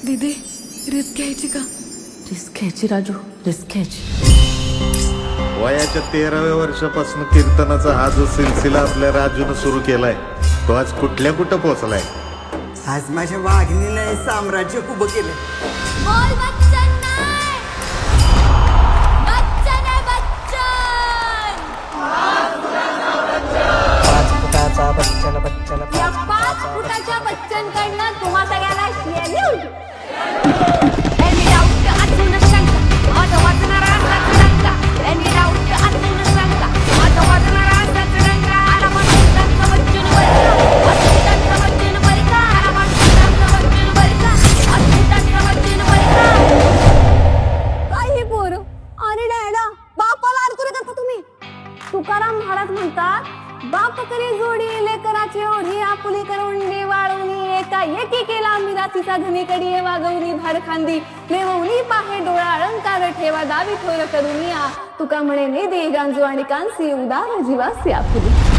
दीदी रिस्क घ्यायची का? रिस्क घ्यायची राजू, रिस्क घ्यायची. वयाच्या 13व्या वर्षापासून कीर्तनाचा हा जो सिलसिला आपल्या राजूने सुरू केलाय तो आज कुठल्या कुठं पोहोचलाय. आज माझ्या वाघिणीने साम्राज्य उभं केलं. बोल बच्चन नाही, बच्चन आहे बच्चन. या 5 फुटाच्या बच्चन कडनं तुम्हा सगळ्याला शियाली होती. त्यांनी डाऊट अजून शंका माझं वाचणार असाच डंका. त्यांनी डाऊट अजून शंका माझं वाचणार असाच डंका. आला म्हणून बच्चन बरका, बच्चन बरका. आला म्हणून बच्चन बरका, बच्चन बरका. काही पोर अरे डॅडा बापाला अडकून करता तुम्ही. तुकाराम महाराज म्हणतात बाप करी जोडी लेकराची ओढी आपुली करुंडी वाळवणी एका एकी केला मिरातीचा धनीकडे वागवणी भार खांदी नेवणी पाहे डोळा अलंकार ठेवा दावी थोर करुनिया तुका म्हणे निधी गांजू आणि कांसी उदार जीवासी आपुली.